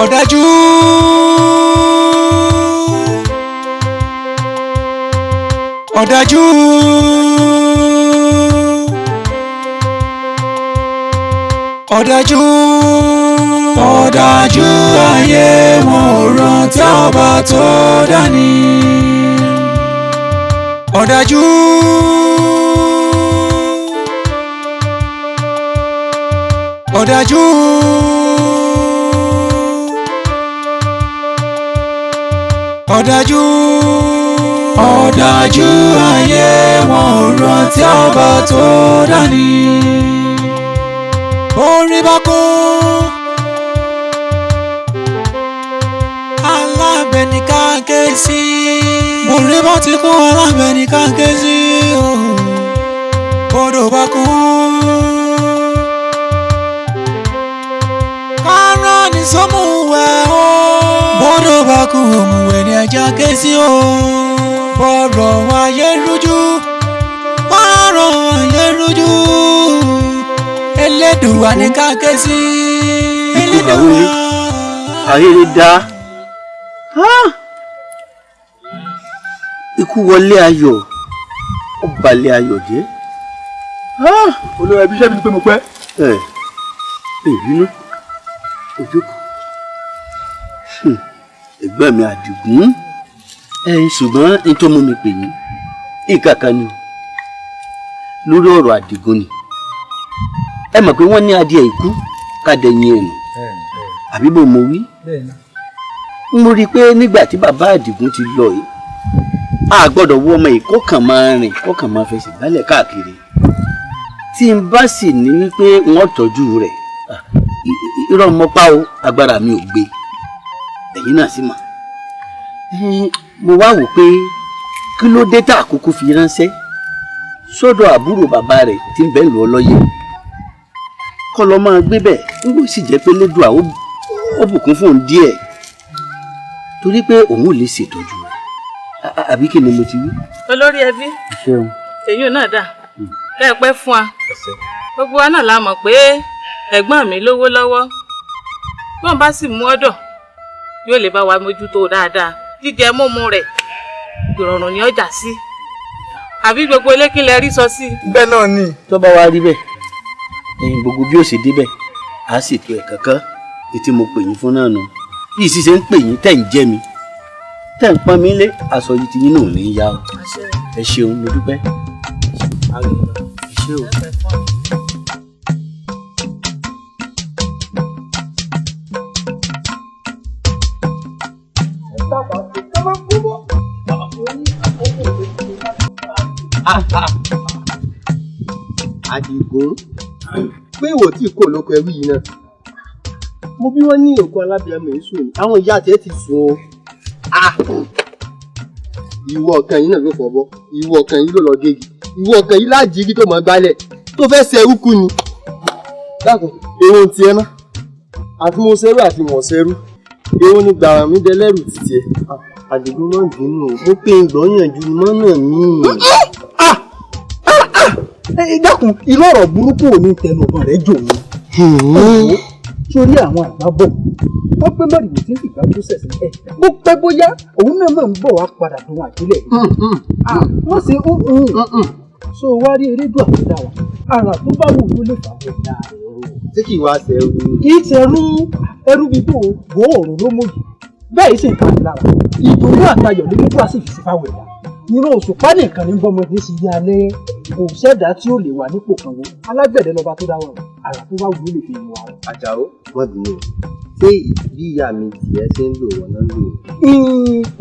Ọ̀dájú ọ̀dájú ọ̀dájú ayé wọn ò rántí ọba tó dání. Ọ̀dájú ọ̀dájú ọ̀dájú ọ̀dájú ayé wọn ò rántí ọba tó dání. Orí bá kún alábẹ̀nìkan ké sí. Orí bá ti kún alábẹ̀nìkan ké sí. Odò bá kún kárán ní sọ́mùwẹ̀ o. Bọ́dọ̀ bá kún òmùwẹ̀ ní ẹja ké sí o. Bọ́rọ̀ ayé rújú, bọ́rọ̀ ayé rújú, Elédùwà ní ká ké sí. Elédùwà ayé lè dá. Ikú wọlé ayọ̀, ó balẹ̀ ayọ̀ jẹ́. Olórí ẹbí iṣẹ́ mi ni pé mo pẹ́. Ìbínú ojúkù ẹgbẹ́ mi Àdìgún. Ṣùgbọ́n n tó mú mi pè yín ìkàkà ni lórí ọ̀rọ̀ Àdìgún ni. Ẹ mọ̀ pé wọ́n ní adìẹ ikú kádẹ́yìn ẹ̀nù àbí bò mo wí. Mo rí i pé nígbà tí bàbá Àdìgún ti lọ yìí a gbọ́dọ̀ wọ ọmọ yìí kó kàn máa rìn kó kàn máa fẹsẹ̀ gbálẹ̀ káàkiri. Tí n bá sì ní wípé wọ́n tọ́jú rẹ̀ irọ́ mọ́pá o, agbára mi ò gbé, ẹ̀yin náà sì mọ̀. Mo wá wò pé kí ló dé tá àkókò fi ránṣẹ́ sọ́dọ̀ àbúrò bàbá rẹ̀ tí ń bẹ lù ọlọ́yẹ kọ́ lọ́ máa gbé bẹ̀ nígbà sì jẹ́ pé lédùá ó bùkún fún òun díẹ̀ torí pé òun ò lè ṣètọ́jú rẹ̀ àbí kí ni mo ti wí. Olórí ẹbí èyí náà dà kẹ́ ẹ pẹ́ fún wa gbogbo wa náà la mọ̀ pé ẹ̀gbọ́n mi lówó lọ́wọ́ bí wọ́n bá sì mú ọ̀dọ̀ yóò lè bá wa mójútó dáadáa jíjẹ mímu rẹ̀ ìrọ̀rùn ni ọjà sí àbí gbogbo elékìlẹ̀ rí sọ sí. Bẹ́ẹ̀ náà ni. Tó bá wá rí bẹ́ẹ̀ gbogbo bí ó ṣe débẹ̀ á ṣètò ẹ̀ kankan ètí mo pè yín fún náà nù bí ìṣiṣẹ́ ń pè yín tẹ̀ ń jẹ́ mi tẹ̀ ń pọ́n mi lé aṣọ yìí ti yín náà ní í yá o. Ẹ ṣeun mo dúpẹ́. Ẹ ṣe o. Àdìgún pé ìwò tí kò lóko ẹrú yìí náà mo bí wọ́n ní òkú alábìàmọ èso ni àwọn ìyá àti ẹ ti sùn o. Ìwọ ọ̀kan yìí náà ló fọ̀bọ́, ìwọ ọ̀kan yìí ló lọ gégi, ìwọ ọ̀kan yìí láàjírí tó mọ gbálẹ̀ tó fẹ́ ṣerú kú ni. Dákun èwo ń tiẹ̀ ná àti mo ṣerú àti mo ṣerú èwo ni gbàrà mi dẹlẹ́rù títí ẹ. Àdìgún náà bínú mo pé ń gbọ́yànjú mọ́nà mi. Dákun irú ọ̀rọ̀ burúkú ò ní tẹnu ọ̀gbọ́n rẹ̀ jò mí. Sórí àwọn àgbà bọ̀ wọ́n pé mọ́rìwò tí ń fìgbà tó sẹ̀sìn ẹ̀ bó pẹ́ bóyá òun náà máa ń bọ̀ wá padà dùn àjílẹ̀ wọ́n ṣe so wá rí erédùn àkọ́dá wa ara tó bá wù ló lè fà wọ́n ìyá rẹ̀ o. Ṣé kì í wá ṣẹrú? Kì í ṣẹrú ẹrú bíi tó gbó òrùn ló mọ̀ yìí bẹ́ẹ̀ sì ń kàn lára ìdùnnú àtayọ̀ lórí tó a sì fi sí fáwọn ẹ̀dá ìran òṣùpá nìkan ní bọ́mọdé sí ilé alẹ́ kò ṣẹ̀dá tí ó lè wà nípò kan wo alágbẹ̀dẹ lọ́ba tó dáwọ́ ara tó bá wù ú lè fi ìwà rẹ̀. Àjàó wọ́n bínú ṣé bí ìyá mi tiẹ̀ ṣe ń lò wọ́n náà lò.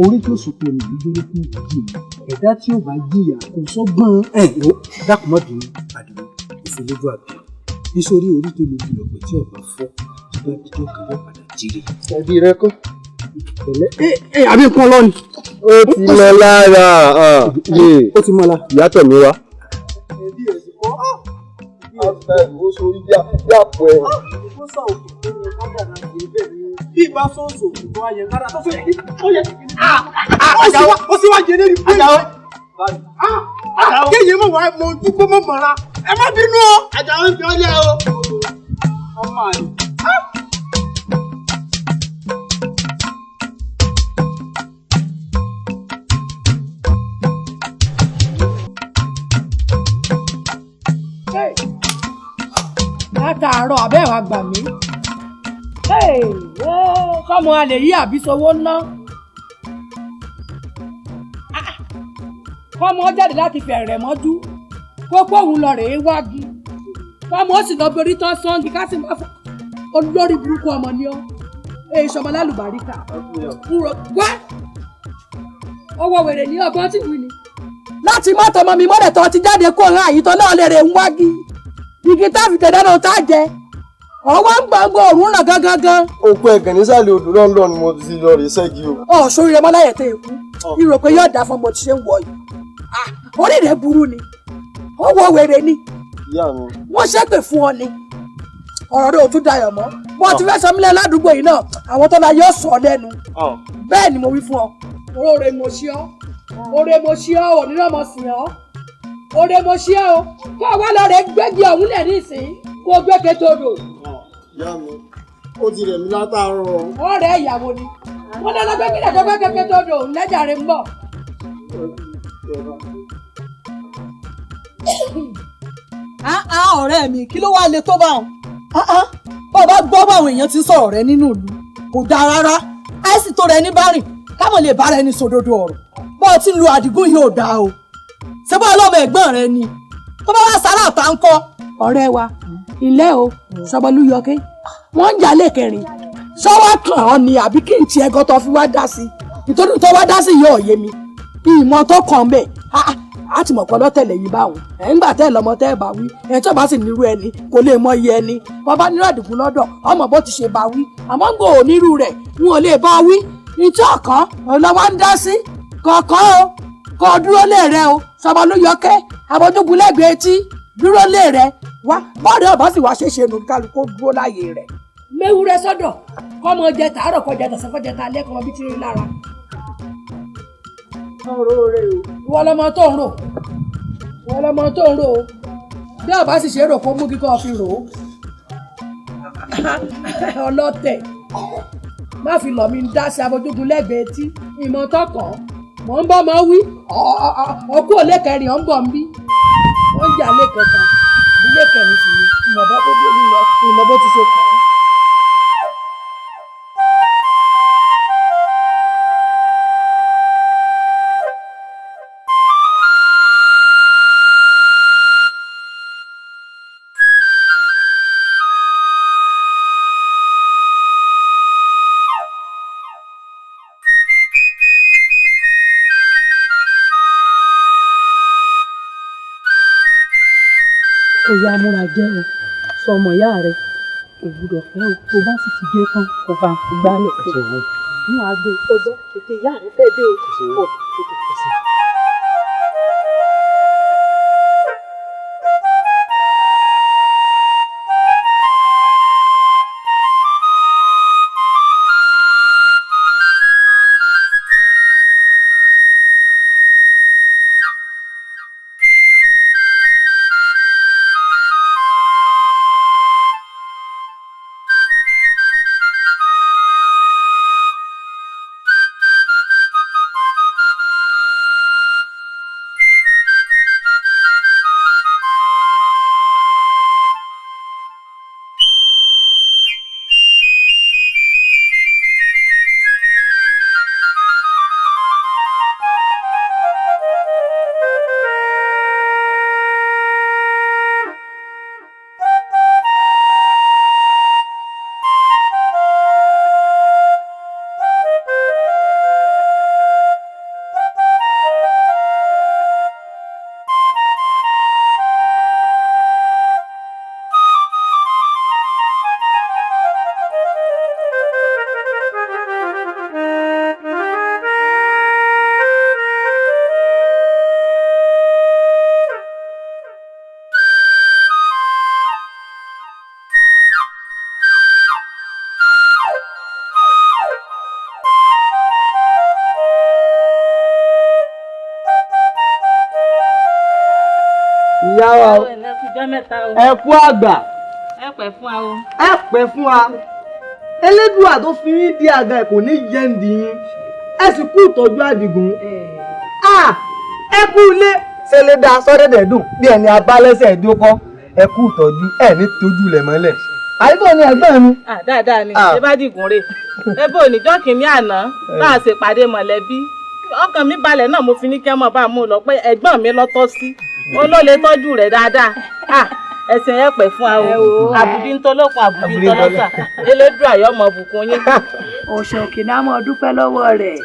Orí tó sùpò ní ìdúró fún jìyà ẹ̀dá tí ó bá jìyà kò sọ́gbọ́n dákùmọ́bìnrin Àdìgún ìfìlójú àgbẹ̀ nítorí orí tó lè jùlọ pé tí ọ̀bá fọ́ tó bá dídọ́ kan yóò padà jíire. Ẹbí rẹ kọ́ àbí nǹkan lọ ni. Ó ti mọ lára. Ó ti mọ la. Ìyàtọ̀ mi wá. Ó sọ yàpọ̀ ẹ̀. Bí ìbá sọ́ọ̀sì òkú tó ayẹ kára tó fẹ́ kí ó yẹ kí ní. Ó sì wá jẹ lérí pé kéèyàn mọ̀ wá mọ ojú kó mọ̀ mọ̀ra ẹ má bínú o. Àjàó ń fi ọ́ lẹ́ o. Ọmọ àlè. Látàárọ̀ abẹ́ wa gbà mí. Kọ́mọ alè yí àbísowó ná. Kọ́mọ jáde láti fẹ̀rẹ̀ mọ́jú. Pópó òun lọ rèé wági. Kọ́mọ ó sì lọ borí tán sọ́ǹgì ká sì máa fọ́. Olórí burúkú ọmọ ni ọ́. Èso ọmọ lálùbáríkà. Wá! Owó wèrè ní ọgbọ́n tí wí ni. Láti mọ́tò ọmọ mi mọ́lẹ̀ tó ti jáde kó rán àyítọ́ náà lè rè ń wági. Igi tá fi tẹ̀lé náà tá jẹ. Ọwọ́ ń gbàngbọ́ òórùn náà gángan. Òkú ẹ̀gẹ̀ nísàlẹ̀ odò London ni mo ti lọ rè ṣẹ́gi o. Sórí rẹ mọ́láyẹ̀ tẹ èkú. Irò pé yóò dá fún ọmọ tí ṣe ń wọ̀ yìí. Orí rẹ̀ burú ni. Ó wọ wèrè ni. Ìyá mi. Wọ́n ṣépè fún ọ ni. Ọ̀rọ̀ rẹ̀ ò tún dayọ̀ mọ́. Wọ́n ti fẹ́ sọ mílẹ̀ ládùúgbò yìí náà. Àwọn tó la yóò sọ lẹ́nu. Bẹ́ẹ̀ ni mo wí fún ọ. Oore mo ṣe ọ́. Oore mo ṣe ọ́. Òní náà mo sìn ọ́. Oore mo ṣe ọ́. Kó o wá lọ rẹ̀ gbégi ọ̀hún lẹ̀ nísìnyí. Kó o gbé kétodò. Ìyá mi, ó ti rẹ̀ mí látàárọ̀. Ọ̀rẹ́ ìyàwó ni. Wọ́n lọ lọ́gbẹ́ kílẹ̀ tó gbé kétodò lẹ́jà rẹ̀ ń bọ̀. Ọ̀rẹ́ mi kí ló wá le tó bá wọn. Bàbá gbọ́ báwọn èèyàn ti ń sọ̀rọ̀ rẹ nínú ìlú kò dáa rárá àìsí tó rẹ ní bárìn káwọn lè bára ẹni sòdodo ọ̀rọ̀ bọ́ ọ ti ń lu àdìgún yìí ò dáa o ṣé bọ́ ọlọ́mọ ẹ̀gbọ́n rẹ ni tó bá wá sára àtà ń kọ́. Ọ̀rẹ́ wa ilé o sọbọlú yọké wọ́n ń jalè kẹrin sọ́wọ́ kàn ọ́ ni àbí kí n tiẹ̀ gan tó fi wá dá sí nítorí tó wá dá sí yóò yé mi ìmọ̀ tó kàn bẹ́ẹ̀ a ti mọ̀ pé ọlọ́tẹ̀lẹ̀ yìí báwọn ẹ̀ ń gbà tẹ́ lọ́mọ tẹ́ bá wí ẹ̀ tí ó bá sì nírú ẹni kò lè mọ iye ẹni wọ́n bá nírú àdìgún lọ́dọ̀ ọmọ bó ti ṣe bá wí àmọ́ ń gbò nírú rẹ̀ n ò lè bá wí ìtí ọ̀kan ọlọ́wọ́ ń dá sí kọ̀ọ̀kan o kò dúró lé rẹ o sọmọ ló yọkẹ́ abọ́dúgun lẹ́gbẹ̀ẹ́ etí dúró lé rẹ wá bọ́ọ̀dù ọ̀bá sì wá ṣeéṣe nù kálukú dúró láàyè rẹ̀. méwúrẹ́ sọ́dọ̀ kọ́mọ jẹ tàárọ̀ kọjá tọ̀sán kọjá ta lẹ́kọ̀ọ́ bí tí ń lára. ọ̀rọ̀ rẹ o ìwọ lọmọ tó ń rò ìwọ lọmọ tó ń rò o bí ọba sì ṣe rò kó mú kíkọ́ fi rò ó. ọlọ́tẹ̀ má fi lọ̀ mí ń dá sí abọ́dúgun lẹ́gbẹ̀ẹ́ etí ìmọ̀ tọkàn mọ̀ ń bọ́ mọ́ wí ọkú òlé kẹrin ọ̀ ń bọ̀ ń bí wọ́n ń jà lé kẹta àbí lé kẹrin sì ni ìmọ̀bọ́ tó dé nílọ ìmọ̀bọ́ ti ṣe kàn án. Kò yá múra jẹ́ o sọmọ ìyá rẹ̀ kò gbúdọ̀ fẹ́ o tó bá sì ti dé tán kò fà ń gbálẹ̀ fún un. Mú àgbẹ̀ ọjọ́ tètè ìyá rẹ̀ fẹ́ dé o. ìyá wa o. Ẹ kú àgbà. Ẹ pẹ́ fún wa o. Ẹ pẹ́ fún wa. Elédùà tó fi yín di àga ẹ̀ kò ní jẹ́ ń di yín. Ẹ sì kú ìtọ́jú Àdìgún. Ẹ kú ilé. Ṣé lè dá sọ́dẹ̀dẹ̀ dùn bí ẹni abálẹ́sẹ̀ dúkọ́? Ẹ kú ìtọ́jú ẹ̀ ní tójú lẹ̀ mọ́lẹ̀. Àyíkọ́ ni ẹ̀gbọ́n mi. Dáadáa ni ṣé bá dìgún rè. Ẹ bó níjọ́ kìíní àná bá a ṣe pàdé mọ̀lẹ́bí. Ọkàn mi balẹ̀ náà mo fi ní kẹ́ mọ̀ bá a mú lọ pé ẹ̀gbọ́n mi lọ́tọ́ sí. Ó ló lè tọ́jú rẹ̀ dáadáa. Ẹ̀sìn ẹ pẹ́ fún wa o. Àbùdí ń tọ́lọ́kun àbùdí ń tọ́lọ́sà. Elédùà yóò mọ bùkún yín. Ọ̀ṣọ́ òkè náà mọ̀ dúpẹ́ lọ́wọ́ rẹ̀.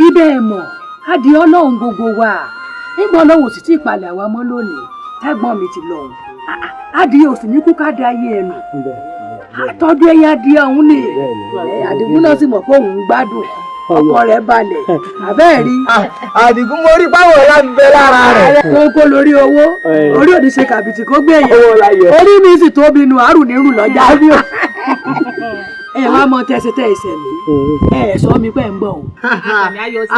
Ibẹ̀ mọ̀ adì Ọlọ́run gbogbo wa. Nígbà Ọlọ́run sì ti ìpalẹ̀ àwa mọ́ lónìí. Tẹ́gbọ́n mi ti lọ. Adì yóò sì ní kú ká da ayé ẹnu. Àtọ́jú ẹ̀yìn adìẹ ọ̀hún ni. Àdìgún náà sì mọ̀ pé òun ń gbádùn. Ọkọ rẹ̀ balẹ̀. Àbẹ́ẹ̀ rí. Àdìgún mo rí báwo ọlá ń bẹ lára rẹ̀. Kókó lórí owó. Orí òní ṣe kàbìtì kó gbé yẹn. Orí mi sì tóbi nu àrùn nírù lọ́jà. Ẹ wá mọ tẹsítẹ ìṣẹ̀ mi. Ẹ sọ mi pé ń bọ̀ o.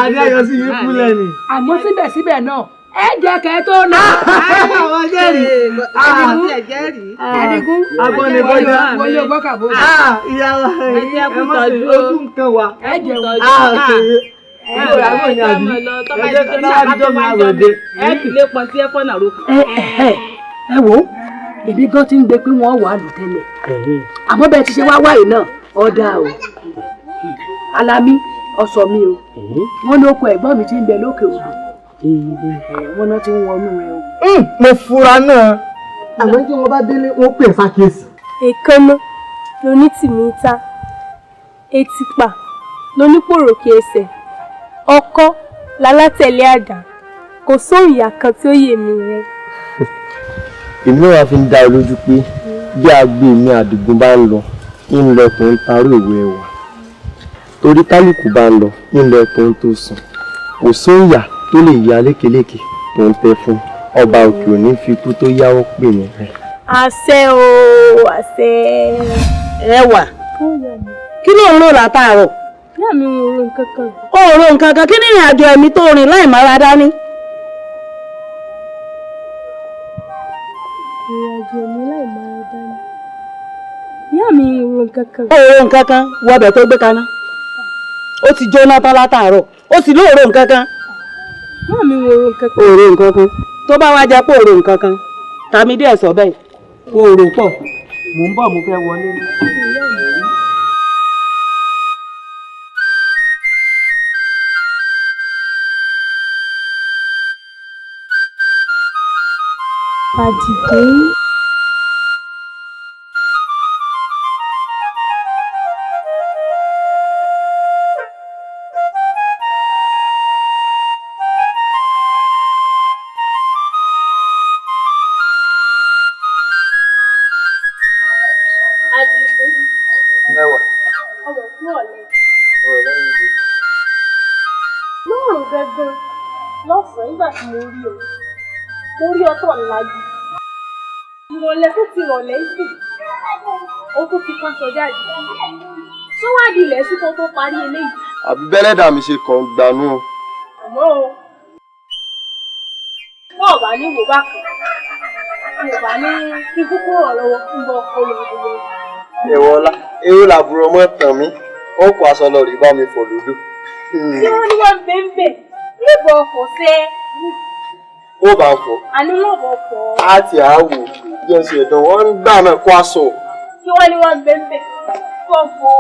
Adé ayọ̀ sí yín kúlẹ̀ ni. Àmọ́ síbẹ̀síbẹ̀ náà ẹ jẹ́ kẹ́ tó lọ. Àwọn jẹ́rìí. Àdìgún. Agbọ́n ni bọ́jà. Wọlé ọgbọ́n kàbó. Ìyá wa ẹ má ṣe ojú nǹkan wa. Ẹ jẹun. Ẹ wò láwọn ní àbí. Ẹ jẹ́ kí náà àdìjọ́ mi àwòdè. Ẹ fi lé pọn sí ẹ̀fọ́ náà rókù. Ẹ wo èmi gan ti ń gbé pé wọ́n wà lù tẹ́lẹ̀. Àmọ́ bẹ́ẹ̀ ti ṣe wá wáyé náà ọ̀dà o. Alámi ọ̀sọ̀ mi o. Wọ́n ló kọ ẹ̀gbọ́n mi ti ń bẹ lókè odò. Wọ́n náà ti ń wọnú rẹ o. Mo fura náà. Àmọ́ tí wọ́n bá délé wọ́n pè fàkíyèsí. Èkánná lonítìmí ta, etípa lonípòròkè ẹsẹ̀, ọkọ́ lálátẹ̀lé àdá, kò sóhun ìyà kan tí ó yè mí rẹ. Èmi náà fi ń dá ọ lójú pé bí agbe mi Àdìgún bá ń lọ ń lẹkùn ń parí òwe ẹwà. Torí kálukú bá ń lọ ń lẹkùn tó sùn. Kò sóhun ìyà tó lè ya lékeléke tó ń tẹ fún ọba òkè òní fi kú tó yáwó pè mí rẹ. Àṣẹ o, àṣẹ. Ẹwà kí ló ń rò látàárọ̀? Ìyá mi ń ro nǹkan kan. Ó ro nǹkan kan, kí ni ìrìn àjò ẹ̀mí tó rìn láì mára dání? Ìrìn àjò mi láì mára dání. Ìyá mi ń ro nǹkan kan. Ó ro nǹkan kan, wọ ọbẹ̀ tó gbé kaná. Ó ti jóná tán látàárọ̀, ó sì lóòrò nǹkan kan. Ìyá mi ń ro nǹkan kan. Ó ro nǹkan kan, tó bá wá jẹ́ pé ó ro nǹkan kan, tàmí díẹ̀ sọ bẹ́ẹ̀. Ó ro pọ̀, mò ń bọ̀ mo fẹ́ wọlé ní. Àdìgún. Ẹwà. Ọmọ fún ọ̀lẹ́. Lóòrùn gangan lọ́sàn-án nígbà tí mo rí o. Mo rí ọtọ̀ ńlájú. Ìrọ̀lẹ́ tó ti rọ̀lẹ́ sí. Ó tún ti kán sọ jáde. Ṣé wàá di ilẹ̀ ṣúkọ tó parí eléyìí? Àbí bẹ́lẹ́dà mi ṣe kàn gbanú. Àmọ́ o, wọ́n bá ní wò bá kan. Mo bá ní kí kúkú rọ̀ lọ́wọ́ fún bọ́ olùdókòwò. Ẹ̀wọ̀ ọlá, èrò làbúrò ọmọ tàn mí. Ó kó aṣọ lọ rí bá mi fò lódò. Tí wọ́n ní wọ́n ń bẹ́ẹ̀ níbo ọkọ̀ sẹ́. Ó bá ń fọ. Àní wọ́n bọ̀ fọ́. Á ti àwò jẹ́ ṣe ẹ̀dán wọ́n ń gbà náà kó aṣọ. Tí wọ́n ní wọ́n ń bẹ́ẹ̀ fọ́.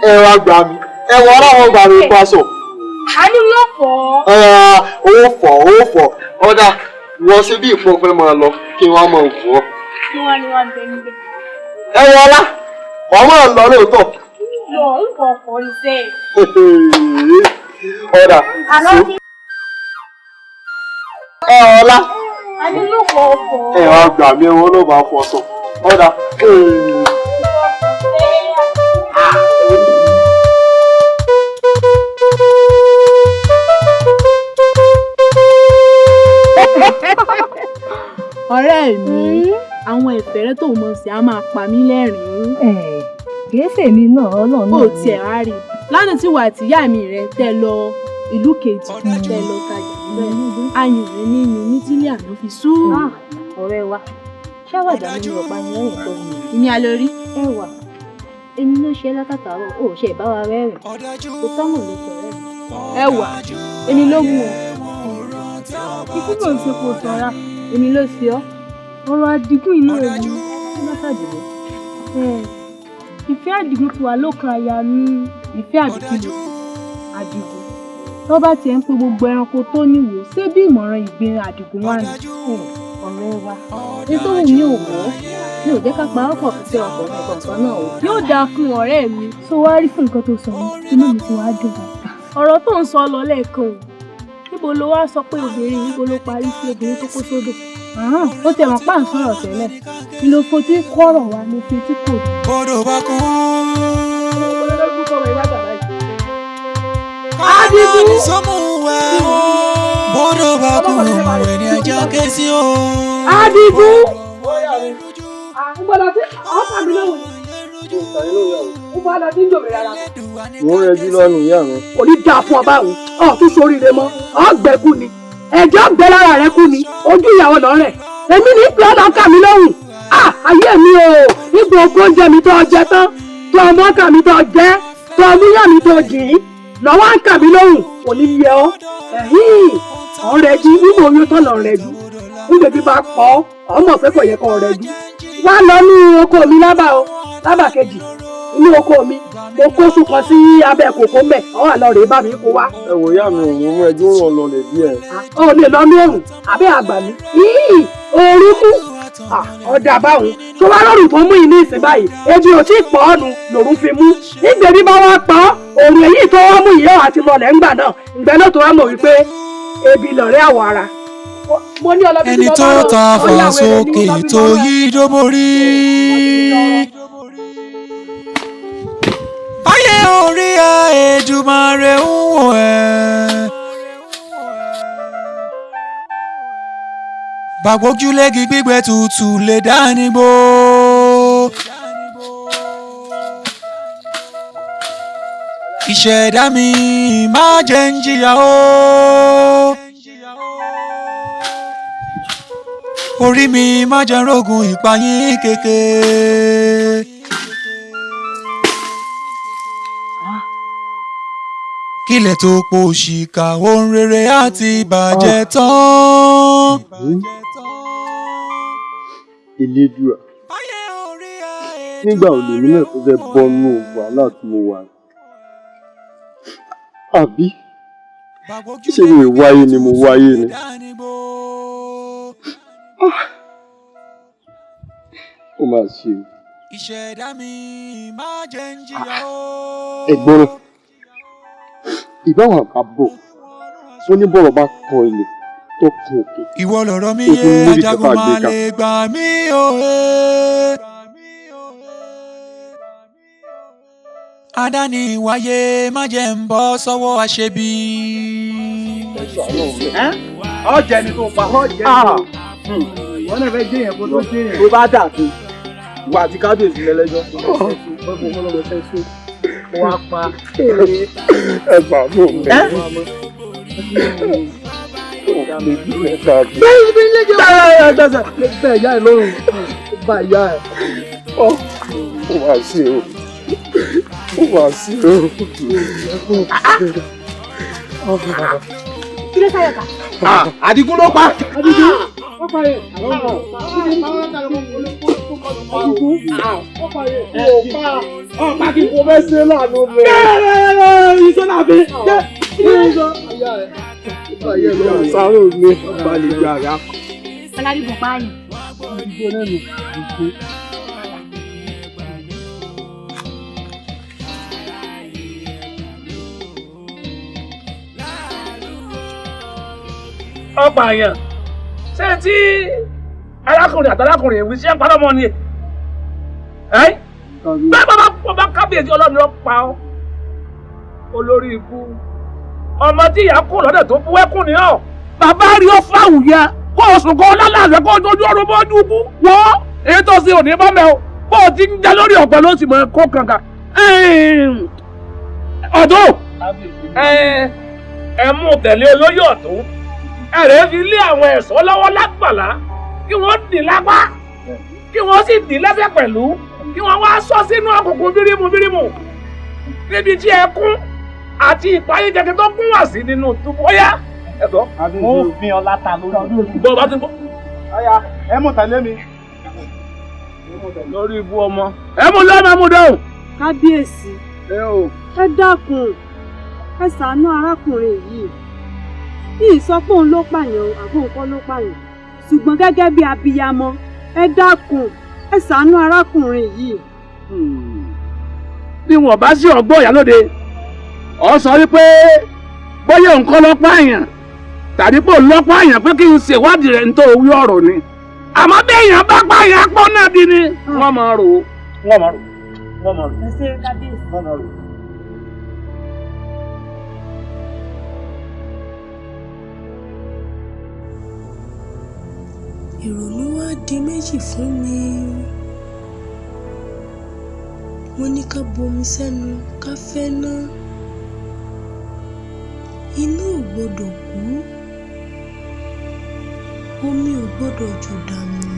Ẹ wá gbà mí. Ẹ̀wọ̀ ọlọ́wọ́ gbà mí kó aṣọ. Àní wọ́n fọ́. Ó fọ̀. Ọ̀dà wọ́n ṣe bí ìpò fẹ́ máa lọ kí wọ́n máa wù ọ́. Tí wọ́n ní wọ́n ń bẹ́ẹ̀. Ẹ̀wọ̀ ọlá, ọmọ ń lọ lóòótọ́. Lọ ń bọ̀ fọ́ ní sẹ́ẹ̀. Ọ̀dà. Ọlá. Àní ló bọ̀ fọ́. Ẹ wá gbà mí ẹ̀wọ̀n ló bá fọ sọ. Ọ̀dà. Ọ̀rẹ́ mi, àwọn ìfẹ́rẹ́ tó mọ̀ sí a máa pa mí lẹ́rìn-ín. Kìí ṣèmi náà Ọlọ́run náà. Ó tiẹ̀ wá rí. Lánàá tí wà tí ìyá mi rẹ̀ tẹ́ lọ ìlú kejì tẹ lọ tajà ayùn rẹ ní iyùn ní tílé àná fi sú. ọ̀rẹ́ wa ṣáwàdà nínú ọ̀pá ni lẹ́yìn tó wù. ìní alórí. ẹwà èmi ló ṣe látàtàrọ ò ṣe ìbáwa rẹ́rìn kò tọ́mọ̀ ló sọ rẹ́. ẹwà èmi ló mú ọ. ikú kò ń ṣe kò sanra èmi ló ṣe ọ. ọ̀rọ̀ Àdìgún inú ewu kí ló ṣàdìbò. ìfẹ́ Àdìgún ti wà lókàn àyà mi. ìfẹ́ àbíkílò Àdìgún tó bá tiẹ̀ ń pe gbogbo ẹranko tó níwò ṣé bí ìmọ̀ràn ìgbín Àdìgún wà ní. ọ̀rẹ́ wa nítorí mi ò mọ̀ mi ò jẹ́ ká pa ọkọ̀ fífẹ́ ọkùnrin kọ̀ọ̀kan náà o. yóò dáa fún ọ̀rẹ́ mi tó wá rí fún nǹkan tó sọ yìí inú mi ti wá dùn. ọ̀rọ̀ tó ń sọ lọ lẹ́ẹ̀kan o níbo ló wá sọ pé obìnrin níbo ló parí sí obìnrin tó kó sódò. ó tẹ̀ wọ́n pa ń sọ̀rọ̀ tẹ́lẹ̀ ìlòfo tí kọ́rọ̀ wa ló fi tí kò. bọ́dọ̀ bá kú. Àdìgún sọmú wa bọ́dọ̀ bá kú òmùwẹ̀ ní ajá kẹ́sí o. Àdìgún. Ngbọ́dọ̀ tí ọ̀pá mi lọ́wọ́ ni. Ó bá lọ sí ìjọba yàrá. Mo ń rẹjú lọ́nu ìyá mi. Kò ní dáa fún ọba òun. Tún sóríire mọ́. Gbẹ́kú ni. Ẹ̀jẹ̀ gbẹ lára rẹ kú ni. Ojú ìyàwó lọ rẹ̀. Èmi ní ìpè ọ̀dọ̀ ká mi lọ́hùn. Ayé mi o. Ipò oko oúnjẹ mi tó jẹ tán. Tó ọmọ ká mi tó jẹ. Tó ọmúyàn mi tó jìn. Lọ́wọ́ ń kà mí lóhùn. Kò ní yẹ ọ́. Ọ̀rẹ́jú nígbà oyún tán lọ rẹ̀jú. Nígbà bí bá pọ̀ ọmọ pé kò yẹ kó rẹ̀jú. Wá lọ ní oko mi lábà o. Lábà kejì. Inú oko mi. Mo kó sùkàn sí abẹ́ kòkó mẹ́. Ọ̀hà lọ rèé bá mi kó wá. Ẹ wò ìyá mi òun mú ẹjú ràn lọ lè bí ẹ. O lè lọ ní òrùn àbẹ́ àgbà mi. Orí mú. Ọ̀dà báwọn. Tó wá lọ́rùn tó mú ìní ìsìn báyìí. Ebi ò tí ì pọ̀ ọ́nu lòrùn fi mú. Nígbà bí bá wá pa ọ́, òrùn èyí tó wá mú ìyá àti lọlẹ̀ ńgbà náà. Ìgbẹ́ náà tó wá mọ̀ wípé ebi lọ̀rẹ́ àwọ̀ ara. Ẹni tó ta fà sókè tó yí dóborí. Ayé orí Èdùmàrè ń wò ẹ́. Bàgbójúlégi gbígbẹ tutù lè dánigbó. Ìṣẹ̀dá mi má jẹ́ ń jìyà o. Orí mi má jẹ́ ń rógun ìpayín kéke. Kílẹ̀ tó po òṣìkà ohun rere àti bàjẹ́ tán. Elédùà nígbà òde mi náà tó fẹ́ bọ́ nínú wàhálà tí mo wà àbí ṣé mi wáyé ni mo wáyé ni. Ó máa ṣe o. Ẹ̀gbọ́n ìbáwọn àbábọ̀ tó ní bọ̀rọ̀ bá kan ilẹ̀ tó kun òkè. Ìwọ lọ̀rọ̀ mi yé ajagun máa lè gbà mí òye. Adáni wáyé má jẹ́ ń bọ́ sọ́wọ́ aṣebi. Ọ̀jẹ̀ ni tó pa ọ̀jẹ̀ ni. Wọ́n náà fẹ́ jẹ́yàn kó tó jẹ́yàn. Tó bá dà tó wà àti kábíyèsí lẹ́lẹ́jọ́. Wọ́n á pa. Ẹ gbà mọ́ mi. Bẹ́ẹ̀ ìyá ẹ̀ lọ́rùn bá ìyá ẹ̀. Ó wá sí o. Ó wá sí o. Kí ló sáyà ká? Àdìgún ló pa. Àdìgún ó pa yẹn. Ọ̀pá kí kò fẹ́ ṣe láàánú mi. Iṣẹ́ náà fi. Sáré mi balẹ̀ ju àrà. Aládìgún pààyàn. Àdìgún náà nù. Ọ̀pá àyàn ṣé tí arákùnrin àtàlákùnrin ìwé sí ẹ̀ ń padà mọ́ ni ẹ̀ bẹ́ẹ̀ bá kábíyèsí ọlọ́run ló pa ọ́ olórí ikú ọmọ tí ìyá kò lọ́dẹ̀ tó fún ẹkùn ni ọ́ bàbá rí ọ fún àwùyẹ kó o sùn kó o lálàsẹ kó o tójú ọrùn bọ́jú kú wọ́ èyí tó ṣe òní bọ́mẹ o bó o ti ń jẹ lórí ọ̀pẹ ló sì mọ kó kàǹkà ọ̀dọ́ ẹ mú tẹ̀lé olóyè ọ̀tún ẹ̀rẹ́ fi lé àwọn ẹ̀ṣọ́ lọ́wọ́ lágbàlá kí wọ́n dì lápá kí wọ́n sì dì lẹ́sẹ̀ pẹ̀lú kí wọ́n wá sọ sínú àkùkù bírímù níbi tí ẹkún àti ìpayéjẹkẹ tó kún wá sí nínú túbú ọyá ẹ̀tọ́. mo fi ọlá ta lórí. bọ́ bá ti bọ́. ọ̀ya ẹ mú tẹ̀lé mi. lórí ibú ọmọ ẹ mú lọ́mọ ẹ mú dẹ́hùn. kábíyèsí ẹ dákun ẹ ṣàánú arákùnrin yìí yìí sọ pé òun ló pààyàn àbó nǹkan ló pààyàn ṣùgbọ́n gẹ́gẹ́ bí abiyamọ ẹ dákun ẹ ṣàánú arákùnrin yìí. bí wọn bá sí ọgbọ́n ìyálóde ọ sọ wípé bóyá nǹkan ló pààyàn tàbí pé òun ló pààyàn pé kí n ṣèwádìí rẹ̀ nítorí wí ọ̀rọ̀ ni àmọ́ bí èèyàn bá pààyàn pọ́ náà bí ni wọ́n máa rò ó. ẹ ṣe kábíyèsí. ìrònú wá di méjì fún mi. wọ́n ní ká bomi sẹ́nu ká fẹ́ ná. inú ò gbọ́dọ̀ kú omi ò gbọ́dọ̀ jò dànù.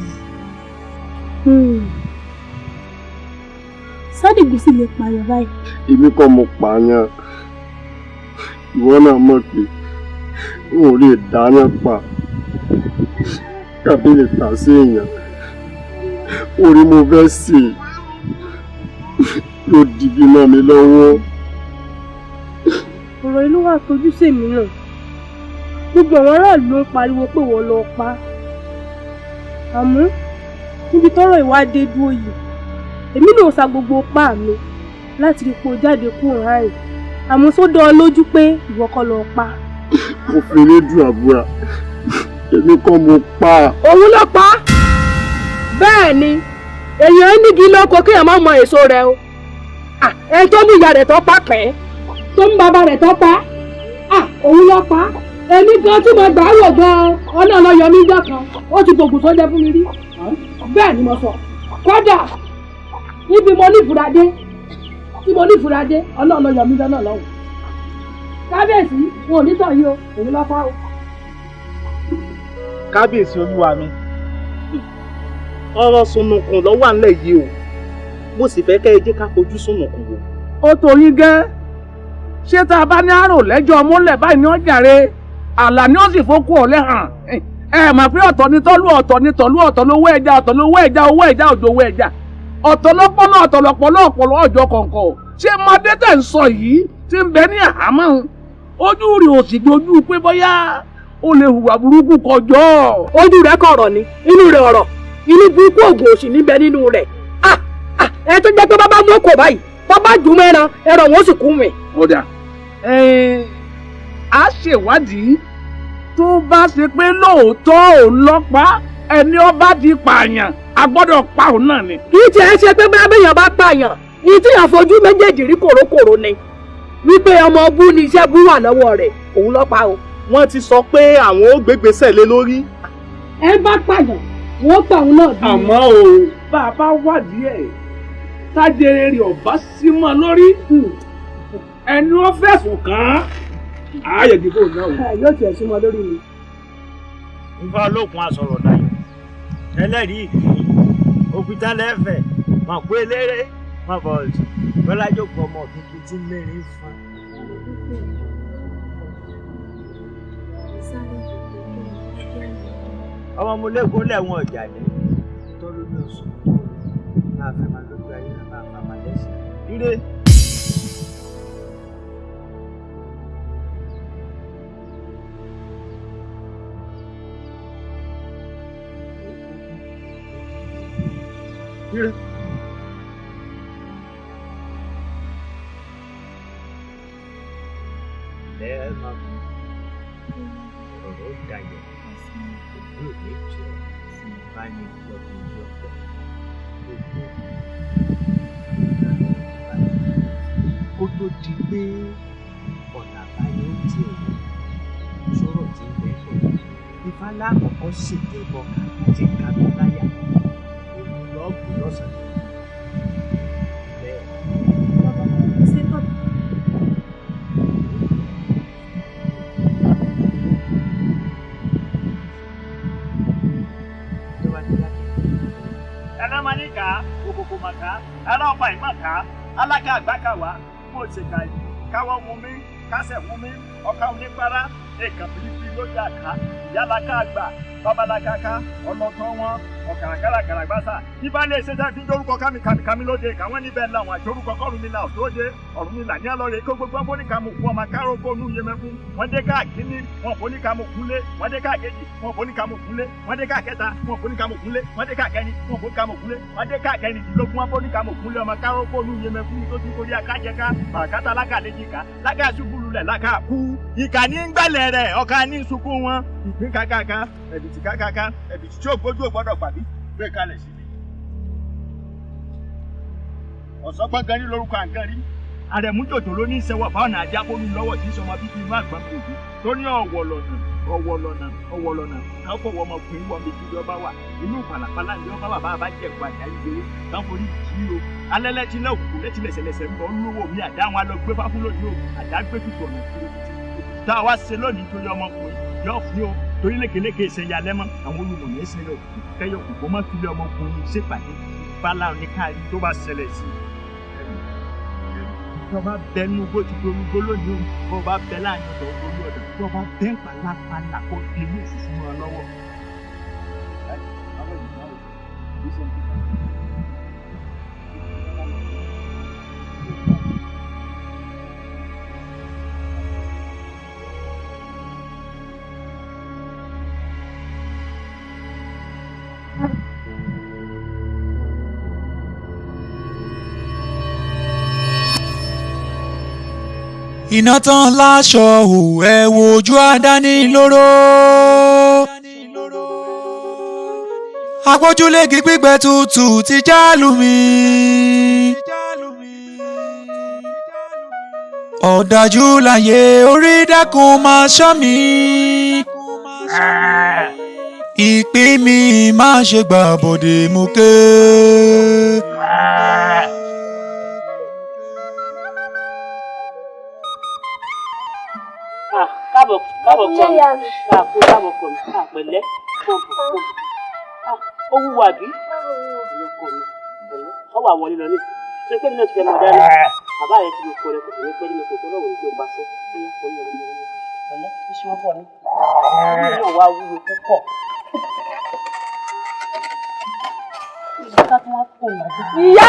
Sádìgún sì lè pààyàn báyìí. èmi kọ́ mo pààyàn ìwọ náà mọ̀ pé n ò lè dáná pa tàbí lè tà sí èèyàn orí mo fẹ́ sè ló dìbì mọ́ mi lọ́wọ́. ọ̀rọ̀ ìlú wa tójú sèmi náà gbogbo àwọn aráàlú ló ń pariwo pé wọ́n lọ pa àmọ́ níbi tọ́rọ̀ ìwádìí dúró yìí èmi náà sa gbogbo pa mi láti rí pé o jáde kúrò ráàyè àmọ́ sódò ọ lójú pé ìwọ kọ́ lọ pa. mo fi ní dùn àbúrà èmi kọ́ mo pa. òun ló pa á. bẹ́ẹ̀ ni èèyàn nígi lóko kéèyàn má mọ èso rẹ o. ẹni tó mú ìyá rẹ̀ tó pa pẹ́ tó mú bàbá rẹ̀ tó pa òun ló pa á. èmi gan tí mo gbà á wò gan-an ọ̀nà ọlọ́yọ̀ mi jọ kan ó ti gbòògùn tó jẹ́ fún mi rí. bẹ́ẹ̀ ni mo sọ kódà ibi mo ní ìfúradé tí mo ní ìfúradé ọ̀nà ọlọ́yọ̀ mi lọ́nà lọ́hùn. kábíyèsí wọn ò ní tàn yín o èmi lọ́ pa o. kábíyèsí olúwa mi ọ̀rọ̀ sunùkùn ló wà nílẹ̀ yìí o mo sì fẹ́ kẹ́ ẹ jẹ́ ká fojú sunùkùn wò. ó tó yín gẹ́ ṣé tá a bá ní àrò lẹ́jọ́ múlẹ̀ báyìí ní ọ̀jàre àlà ni ó sì fokú ọ̀lẹ́ hàn ẹ mọ̀ pé ọ̀tọ̀ ni tọ́lú ọ̀tọ̀ ni tọ̀lú ọ̀tọ̀ lówó ẹja ọ̀tọ̀ lówó ẹja owó ẹja òjò owó ẹja ọ̀tọ̀ lọ́pọ̀lọ́ ọ̀tọ̀ lọ́pọ̀lọ́ ọ̀pọ̀lọ́ ọjọ́ kọ̀ọ̀kan ṣé mọdé tẹ̀ ń sọ yìí ti ń bẹ ní àhámọ́ ojú rí òsì gbójú pé bóyá ó lè hùwà burúkú kọjọ́. ojú rẹ̀ kọ̀rọ̀ ni inú rẹ̀ ọ̀rọ̀ inú burúkú ògùn òsì níbẹ̀ nínú rẹ̀ ẹ tó jẹ́ pé bàbá mú kò báyìí bàbá jù mẹ́ran ẹran wọn sì kú mi. ọ̀dà a ṣèwádìí tó bá ṣe pé lóòótọ́ òun lọ́pàá ẹni ọba ti pààyàn a gbọ́dọ̀ pa òun náà ni. kì í tiẹ̀ ṣe pé bẹ́ẹ̀ bẹ́yàn bá pààyàn ní tí àfojú méjèèjì rí kòrókòró ni wípé ọmọ bú ni iṣẹ́ bú wà lọ́wọ́ rẹ̀ òun lọ́pàá o. wọ́n ti sọ pé àwọn ó gbégbèsè lé lórí. ẹ bá pààyàn wọ́n pa òun náà bí. àmọ́ o bá a bá wádìí ẹ̀ tájẹrẹ rẹ̀ ọ̀bá sí mọ́ lórí ẹni wọ́n fẹ̀sùn kàn án ààyè dìbò náà o. yóò tiẹ̀ sí mọ́ lórí mi. nfa olókun asọ̀rọ̀ dayọ̀ ẹlẹ́rìí ìpín òkúta lẹ́fẹ̀ẹ́ mọ̀ pé eléré mọ̀ bọ̀ọ̀lù bọ́lájòkó ọmọ tuntun tí mẹ́rin fún. ọmọ mo lẹ́kọ̀ọ́ lẹ́wọ̀n ọ̀jà ní tọ́lú ní oṣù máa fẹ́ máa lójú ayé náà máa fà máa lẹ́sìn. ire. ire. lẹ́ẹ̀ máa fi ọ̀rọ̀ dayọ̀ yóò ní jọ bá ní ìjọba ìjọba kó tó di pé ọ̀nà àbáyọ tí èyí sọ̀rọ̀ tí ń bẹ̀rẹ̀ ifá lákọ̀ọ́kọ́ ṣèjọba àti kàdó láyà òun lọ́ọ̀gù lọ́sàn-án bẹ́ẹ̀. ọmọka ara ọba ìmọ̀ká alága àgbákàwá mo ṣe kà yìí káwọ́ mú mi kásẹ̀ mú mi ọkà onípara èèkàn fìlífìlí lójú àká ìyálàká àgbà babalákáká ọlọ́tọ́ wọn ọ̀kàràkàrà gàràgbàsà ìbálẹ̀ ìṣẹ́jà fi dórúkọ kámikàmikàmi lóde káwọn níbẹ̀ làwọn àjórúkọ kọ́rùnmílà òtóde ọ̀rùnmílà ní àlọ́rẹ̀ kó gbogbo abóníkàmù fún ọmọ akáròkó nù yẹmẹkú wọn dé káàkiri wọn fóníkàmù kúnlé wọn dé káàkejì wọn fóníkàmù kúnlé wọn dé káàkẹta wọn fóníkàmù kúnlé wọn dé káàkẹrin wọn fóníkàmù kúnlé wọn dé káàkẹrin ìdílógún wọn fóníkàmù kúnlé ọmọ akáròkó nù yẹmẹkú tó ti kórìí akájẹká bàkátà lákàlẹ́jìká lákàṣubúlulẹ̀ lákàkú ìkànnì ń gbẹ̀lẹ̀ rẹ̀ ọ̀ka ní sunkún wọn ìpín kákáká ẹ̀bìtì kákáká ẹ̀bìtì tí ò gbójú ò gbọ́dọ̀ pàbí gbé kalẹ̀ síbi. ọ̀sọ́gbọ́n gan ní lórúkọ àǹkan rí àrẹ̀mújòjò ló ní ìṣẹ́wọ̀ fáwọn ajá kólú lọ́wọ́ tí ń sọmọ bíbí inú àgbọn kòjú tó ní ọ̀wọ̀lọ̀nà káfọwọ́ ọmọkùnrin wọ méjì bí ọba wà inú pàlàpàlà ní ọba bàbá àbájẹ̀kọ àjà ìgbéró káforí kìí o alẹ́lẹ́tí náà kù létí lẹ̀sẹ̀lẹ̀sẹ̀ ń bọ̀ ń lówó mi àdá wọn lọ gbé fáfúlòdì o àdá gbé tutù ọ̀nà kúrò tá a wá ṣe lónìí torí ọmọkùnrin yóò fi o torí lékeleke ìṣẹ̀yà lẹ́mọ́ àwọn olùmọ̀ọ́yẹ ṣe lọ kẹyọ kò má fi lé ọmọkùnrin ṣèpàdé bala oníkàárí tó bá ṣẹlẹ̀ sí i tó bá bẹnu bó ti gbórúgbó lónìí o bó bá bẹ láàrin ọ̀dọ̀ orí ọ̀dọ̀ tó bá bẹ́ ń pàlàpàlà kó di ilé ìfúnfún wọn lọ́wọ́. iná tán láṣọ ò ẹ wojú àdánilóró agbójúlégi gbígbẹ tútù ti jálù mi ọ̀dájú láyé orí dákun máa ṣọ́ mi ìpín mi má ṣe gbà bọ̀dé mú ké. káàbọ̀ kọ́ mi káàbọ̀ kọ́ mi pẹ̀lẹ́ ó wúwo àbí ọlọ́kọ̀ mi pẹ̀lẹ́ ọ wà wọlé lọ nísìnyí ṣé pé mi náà ti fẹ́ mọ dání bàbá rẹ ti lè kọ́ rẹ kò sì ní pẹ́ nínú kòkó lọ́wọ́ ní kí o pa sẹ́ tó yá wọlé lọ pẹ̀lẹ́ iṣẹ́ wọn bọ̀ ní ọdún náà wá wúwo púpọ̀. ìyá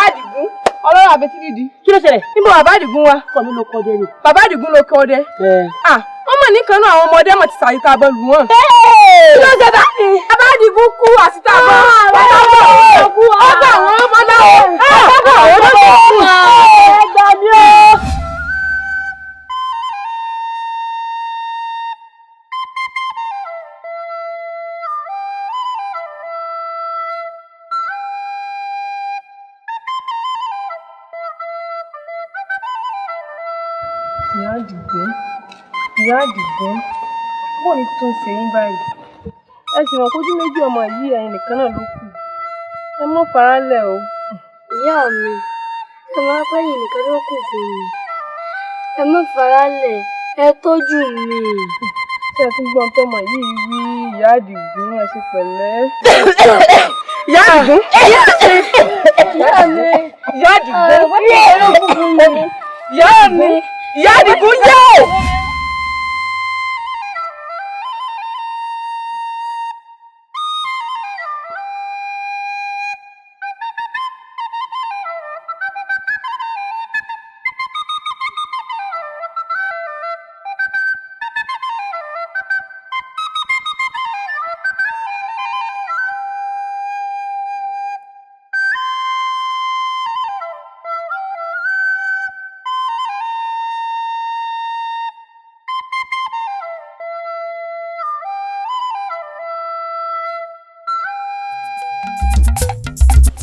Àdìgún ọlọ́run àbẹ́tìrìdì. kí ló ṣẹlẹ̀? níbo bàbá Àdìgún wa. kọ́ mi ló kọ́ dé ni. bàbá Àdìgún ló kọ́ dé. wọ́n mọ̀ nìkan náà àwọn ọmọdé mọ̀ ti sàyíká bọ́ lù wọ́n. kí ló ṣe dání? bàbá Àdìgún kú àsìtá bọ́. ọgbà àwọn ọmọ náà. ọgbà àwọn ọmọ náà. ẹgbà mi o. ìyá Àdìgún bó ni tuntun ṣe yín báyìí ẹ sì mọ̀ kójú méjì ọmọ yìí ẹ̀yin nìkan náà ló kù ẹ mọ́ farálẹ̀ o. ìyá mi ẹ máa pẹ́yìn nìkan ló kù fún mi ẹ mọ́ farálẹ̀ ẹ tọ́jú mi. ṣé ẹ tún gbọ́n tọmọ yìí wí ìyá Àdìgún ẹ ṣe pẹ̀lẹ́. ìyá Àdìgún ìyá Àdìgún yẹ́ o.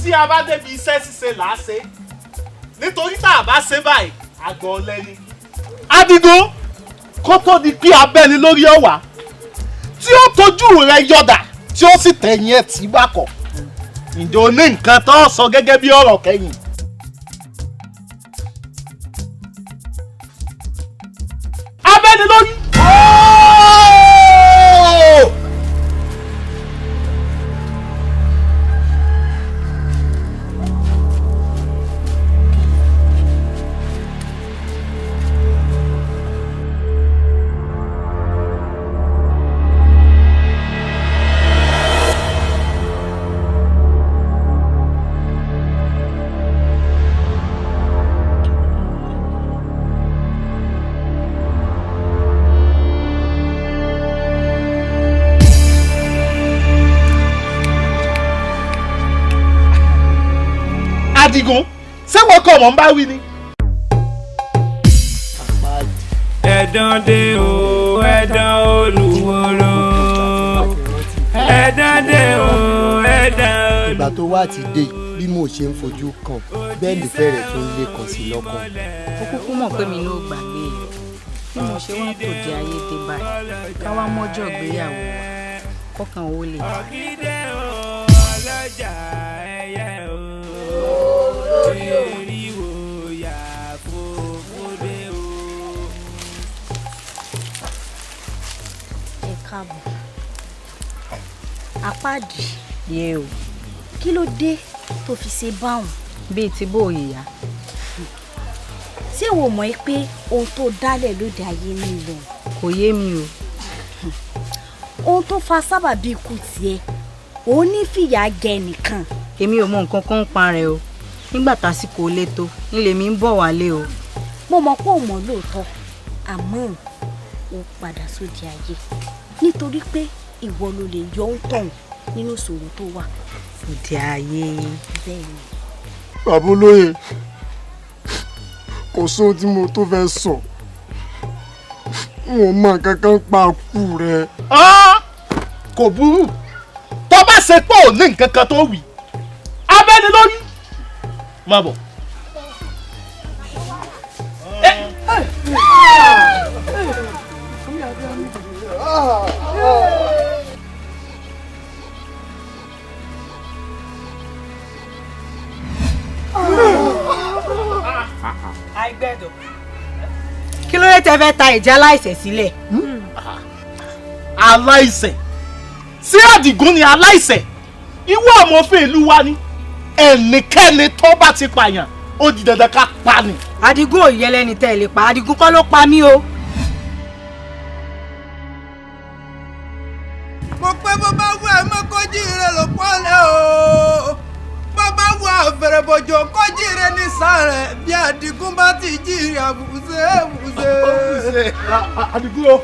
tí a bá débi iṣẹ́ ṣíṣe là á ṣe nítorí tá a bá ṣe báyìí àgọ́ ọ̀lẹ́ni. Àdìgún kó tó di pé abẹ́ni lórí ọ̀wà tí ó tójú rẹ̀ yọ̀dà tí ó sì tẹ̀yìn ẹ̀ tí bá kọ̀ ǹjẹ́ o ní nǹkan tó sọ gẹ́gẹ́ bí ọ̀rọ̀ kẹ́yìn. abẹ́ni lórí. Àdìgún ṣé wọ́n kọ́ ọmọ ń bá wí ni. ẹ̀dán dé o ẹ̀dán olúworo ẹ̀dán dé o ẹ̀dán. ìgbà tó wá ti dé bí mo ṣe ń fojú kan bẹ́ẹ̀ nífẹ̀ẹ́ rẹ̀ tó ń lé kan sí lọ́kàn. ó kúkú mọ̀ pé mi ló gbàgbé bí mo ṣe wá tòde ayé dé báyìí ká wá mọ́jọ́ ìgbéyàwó wa kọ́kàn owó lè jà. ọlọ́jà ẹyẹ o eriwo yà fòfòdé o. ẹ káàbọ̀ apáàdì yẹ o kí ló dé tó fi ṣe báwọn. bíi ti bó ìyá. ṣé wo mọ̀ pé ohun tó dálẹ̀ lóde ayé nílò. kò yé mi o. ohun tó fa sábàbí ikú tiẹ̀ òun ní fìyà jẹ nìkan. èmi ò mọ nǹkan kan ń pa rẹ o nígbà tásìkò lé tó nílé mi ń bọ̀ wálé o. mo mọ̀ pé ò mọ̀ lóòótọ́ àmọ́ ó padà sóde ayé nítorí pé ìwọ ló lè yọ ń tọ̀hún nínú ìṣòro tó wà. òde ayé. bẹ́ẹ̀ ni. bàbá olóye kò sóhun tí mo tó fẹ́ sọ n ò mọ kankan pa kú rẹ. kò burú tó bá ṣe pé ò ní nǹkan kan tó wí abẹ́ni lórí má bọ̀. kí ló dé tẹ́ fẹ́ ta ìjà aláìṣẹ̀ sílẹ̀. aláìṣẹ̀ sí Àdìgún ni aláìṣẹ̀ ìwọ amòfin ìlú wa ni ẹnikẹ́ni tó bá ti pààyàn ó di dandan ká pa ni. Àdìgún ò yẹ lẹ́ni tẹ́ ẹ lè pa Àdìgún kọ́ ló pa mí o. mo pẹ́ bó bá wù ẹ́ mọ́ kó jíire ló pọ́lẹ̀ o bó bá wù àfẹ̀rẹ̀ bòjò kó jíire ní sàrẹ̀ bí Àdìgún bá ti jíire àbùsẹ̀ àbùsẹ̀. Àdìgún o.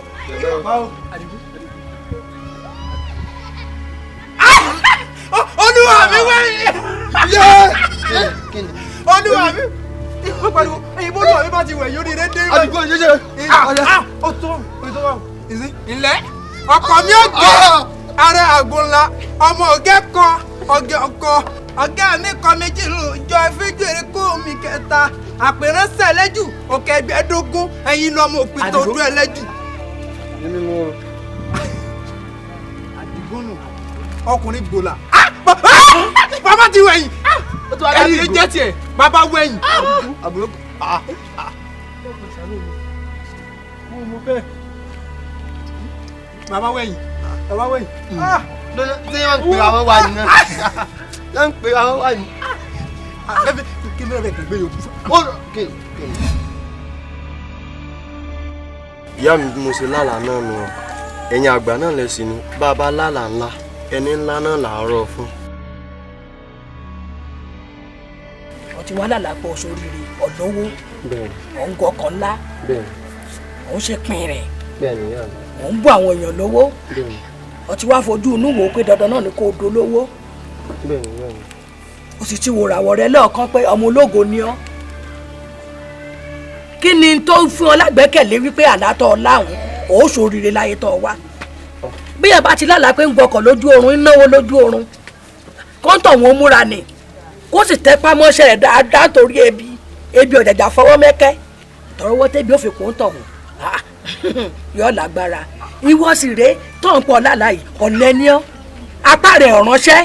Olúwa mi wẹ̀yìn. Olúwa mi. Ó pariwo ẹyin bọ́lú àmì bá ti wẹ̀ yóò ní ilé dé. Àdìgún ò ṣeéṣe. Ó tó wà. Ilẹ̀ ọkọ̀ mi ò gbé ara àgbo ńlá ọmọ ọ̀gẹ́ kan ọ̀gẹ́ ọkọ ọ̀gá mi kọ́ méjì lójọ́ ìfíjú erékó mi kẹta àpèrèsè ẹlẹ́jù òkè ẹgbẹ́dógún ẹ̀yin lọ́mọ òpin tó dún ẹlẹ́jù. Àdìgún nù ọkùnrin gbòòlà. Bàbá ti wẹ̀yìn ẹ̀yìn jẹ́ tiẹ̀ bàbá wẹ̀yìn. Àbúrò mo bẹ́ẹ̀ bàbá wẹ̀yìn bàbá wẹ̀yìn. ṣé wọ́n ń pè àwọn wà ní náà wọ́n ń pè àwọn wà ní. kí ni ọ̀rẹ́ kẹ̀gbẹ́ yòókù. ìyá mi bí mo ṣe lálàá náà nù ọ ẹ̀yin àgbà náà lẹ sí ni bàbá lálàá ńlá ẹni ńlá náà làárọ̀ fún. ọtí wàhálà làpọ̀ sóríire ọ̀lọ́wọ́ ọ̀ǹgọ̀kọ̀ ńlá òun ṣe pin rẹ̀ òun bọ́ àwọn èèyàn lówó ọtí wàá fojú inú wò ó pé dandan náà ni kò dolówó o sì ti wòràwọ̀ rẹ lọ́ọ̀kan pé ọmọ ológo ni ọ́ kí ni tó fún ọ lágbẹ́kẹ̀lé wípé àlátọ̀ láwọn ò sóríire láyé tó wá bí ẹ bá ti lálàá pé ń gbọkọ̀ lójú oorun ń náwó lójú oorun kọ́ńtọ̀ wọn múra ni kó sì tẹpá mọ́ṣẹ́ rẹ̀ dáadáa torí ebi ọ̀jàjà fọwọ́ mẹ́kẹ́ tọrọwọ́ tẹ́bi ó fi kún tọ̀ wọ́n yọ lágbára ìwọ sì rèé tó ń pọ̀ lálàyé ọ̀lẹ́ ni ọ́ apá rẹ̀ ọ̀ránṣẹ́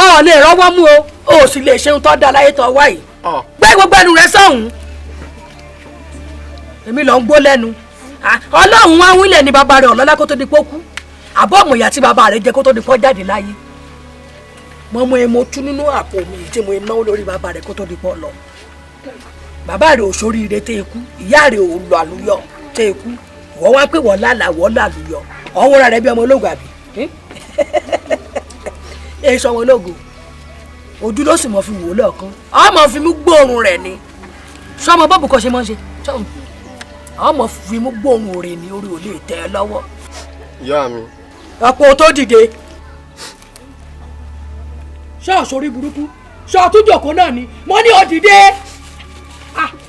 ọ̀ lè rọ́wọ́ mú o ò sì lè ṣeun tó dá láyé tó wá yìí gbé gbogbo ẹnu rẹ sọ̀hún èmi lọ ń gbó lẹ́nu ọlọ́run wá wílẹ̀ ní bàbá rẹ̀ ọ̀lọ́lá kó tó di pọ́ kú àbọ̀ ọmọ ìyá tí bàbá rẹ̀ jẹ́ kó tó di pọ́ jáde láyé mọ́mọ́ ẹ mo tú nínú àpò mi tí mo náwó lórí bàbá rẹ̀ kó tó di pọ́ lọ bàbá rẹ̀ ò sóríire tẹ́ ikú ìyá rẹ̀ ò lọ àlùyọ tẹ́ ikú wọ́n wá pé wọ́n lálùyọ ọ̀hún rẹ̀ bí ọmọ ológun àbí èyí sọ ọmọ ológun ojú ló sì mọ̀ fi wò ó lọ́ọ̀kan ọmọ fi mú gbóòórùn rẹ̀ ni sọmọ bọ́ọ̀bù kan ṣe mọ́ ṣe sọmọ ọmọ fi mú gbóòórùn rẹ̀ ni orí ò lè tẹ́ ẹ lọ́wọ́. ìyá mi. ọ̀pọ̀ tó dìde ṣọ́ọ̀ṣì orí burúkú sọ tún jòkó náà ni mo ní ó dìde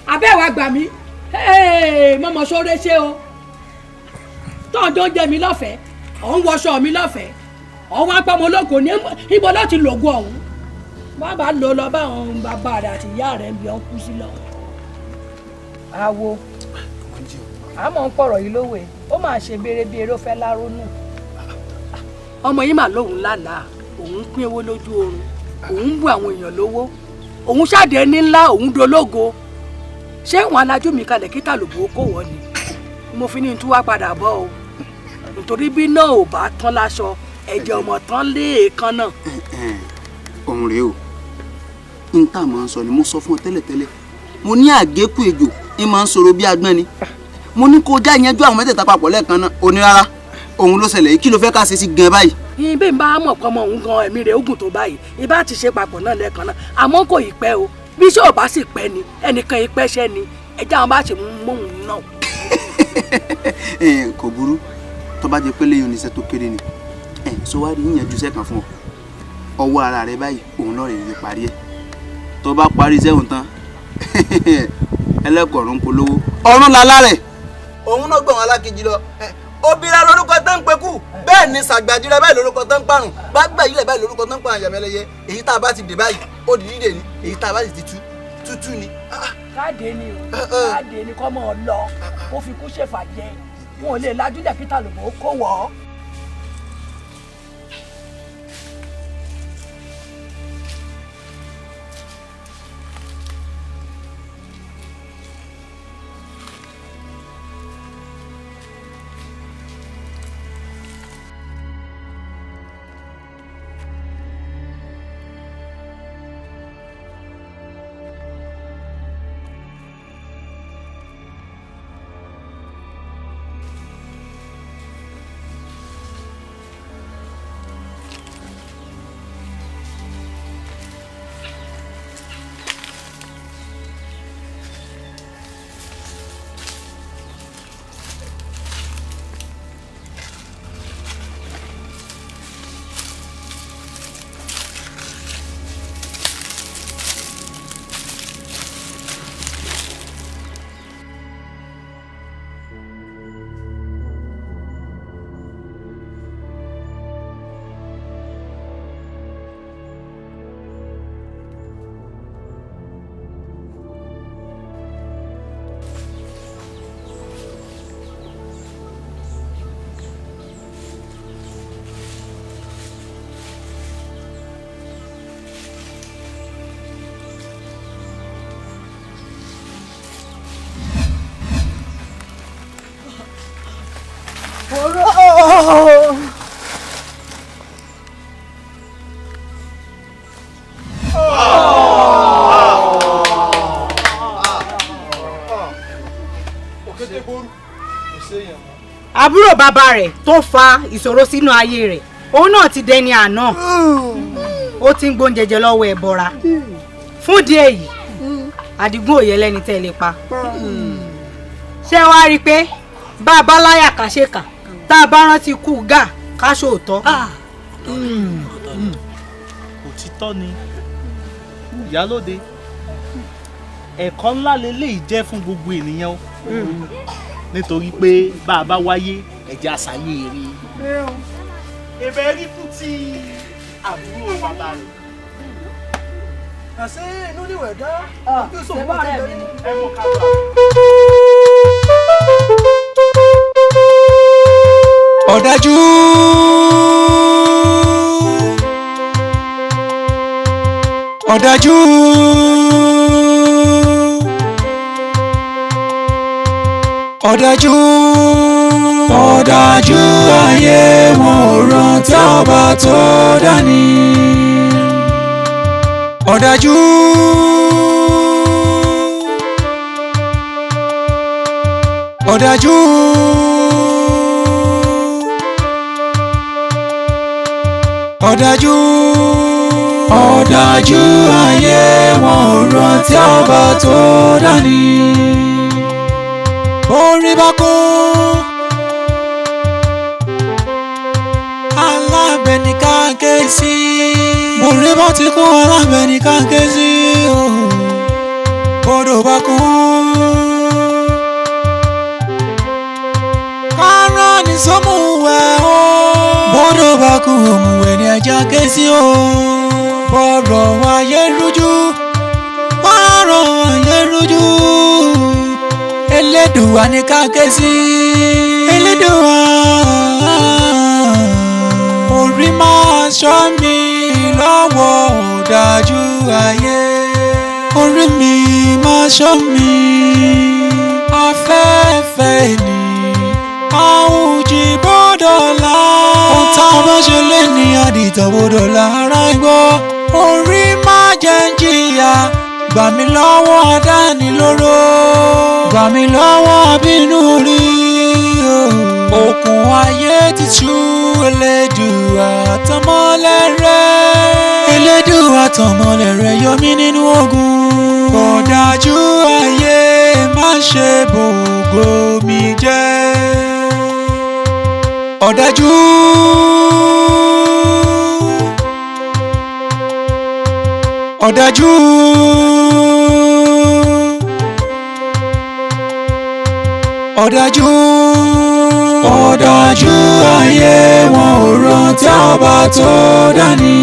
abẹ́wà gbà mí mọ́mọ́ sóore ṣe o tọ́jọ́ jẹ mi lọ́fẹ̀ẹ́ òun wọṣọ mi lọ́fẹ̀ẹ́ òun wá pọ́ mo lóko ní ibo ló ti lògùn ọ̀hún wọ́n bá lò lọ báwọn bàbá rẹ̀ àti ìyá rẹ̀ ń bí ọ́n kú sí lọ. àwo àmọ́ ń pọ̀rọ̀ yìí lówè ó máa ṣe béèrè bí eré ó fẹ́ lárónú. ọmọ yìí mà lóhùn lánàá òun ń pín owó lójú oorun òun ń bù àwọn èèyàn lówó òun ṣáde ní ńlá òun dológo ṣé wọn alájú mi kalẹ̀ kí tàlùbọ̀ kó wọ́n ni mo fi ní tún wá padà bọ̀ o nítorí bí náà ò bá tán láṣọ ẹ̀jẹ̀ ọmọ tán léèkan náà. ọ̀hún rèé o n tá a máa ń sọ ni mo sọ fún ọ tẹ́lẹ̀tẹ́lẹ̀ mo ní àgékù ejò ń máa ń sọ̀rọ̀ bí agbọ́n ni mo ní kó já ìyẹn ju àwọn mẹ́tẹ̀ẹ̀ta papọ̀ lẹ́ẹ̀kan náà ó ní rárá òun ló ṣẹlẹ̀ yìí kí ló fẹ́ ká ṣe sí gan báyìí. ibi ń bá mọ̀ pé ọmọ òun gan ẹ̀mí rẹ̀ ogun tó báyìí ibà ti ṣe papọ̀ náà lẹ́ẹ̀kan náà àmọ́ kò ì pẹ́ o bí iṣẹ́ ò bá sì pẹ́ ni ẹnìkan ì pẹ́ ṣẹ́ ni ẹja wọn bá ṣe mú òun náà. kò burú tó bá jẹ pé lẹ́yìn oníṣẹ́ tó kéré ni sọ wá rí yíyanjú iṣẹ́ kan fún ọ ọwọ́ ara rẹ báyìí òun náà rè é parí ẹ̀ tó bá parí iṣẹ́ òun tán ẹlẹ́kọ̀ọ́rùn polówó ọ̀run lálá rẹ̀ òun náà gbọ̀n alákejì lọ obìnrin lórúkọ tó ń pekú bẹ́ẹ̀ ni sàgbàjúra báyìí lórúkọ tó ń parùn gbàgbà yìí lẹ̀ báyìí lórúkọ tó ń parùn àyàmẹ́lẹ́yẹ èyí tá a bá ti dè báyìí ó di dídè ni èyí tá a bá sì ti tútú ni. káàdé ni o káàdé ni kọ́ mọ́ ọ lọ kó fi kú ṣèfàjẹ́ wọn ò lè lajú lẹ̀ kí tàlùbọ̀ kó wọ̀ ọ́. àbúrò bàbá rẹ̀ tó fa ìṣòro sínú ayé rẹ̀ òun náà ti dẹni àná ó ti ń gbóúnjẹjẹ lọ́wọ́ ẹ̀ bọ́ra fún díẹ̀ yìí Àdìgún òye lẹ́ni tẹ́ lè pa ṣé wàá rí i pé bá a bá láyà ká ṣèkà tá a bá rántí kú gà ká ṣòótọ́. òtítọ́ ni ìyálóde ẹ̀kọ́ ńlá leléyìí jẹ́ fún gbogbo ènìyàn o nítorí pé bá a bá wáyé ẹ̀jẹ̀ àṣàyè rí ẹ̀bẹ̀ rí fún ti àbúrò bàbá rẹ̀. àṣé inú níwẹ̀ dá bí ó sọ̀rọ̀ bá rẹ̀ mi ni. ẹ mọ̀ ká bá. ọ̀dájú ọ̀dájú ọ̀dájú ọ̀dájú ayé wọn ò rántí ọba tó dání ọ̀dájú ọ̀dájú ọ̀dájú ọ̀dájú ayé wọn ò rántí ọba tó dání orí bá kún alábẹ́nìká ké sí mo orí bá ti kún alábẹ́ ní káńké sí o odò bá kún. kárán ní sọ́mùwẹ̀ o bọ́dọ̀ bá kún òmùwẹ̀ ní ajá ké sí o bọ́rọ̀ wáyé rújú bọ́rọ̀ wáyé rújú Elédùà ní káńké sí Elédùà orí máa ṣọ́ mi lọ́wọ́ ọ̀dájú ayé orí mi máa ṣọ́ mi afẹ́fẹ́ ni àwùjì bọ́dọ̀lá ohun tá a bá ṣe lé ní àdìtàn bọ́dọ̀lá ara igbó orí máa jẹ́ ń jìyà gbà mí lọ́wọ́ àdánilóró gbà mí lọ́wọ́ abínú rí òkun ayé ti tú Elédùà tọmọlẹ̀ rẹ̀ Elédùà tọmọlẹ̀ rẹ̀ yọ mí nínú ogun ọ̀dájú ayé má ṣe bògo mi jẹ́ ọ̀dájú ọ̀dájú ọ̀dájú ọ̀dájú ayé wọn ò rántí ọba tó dání.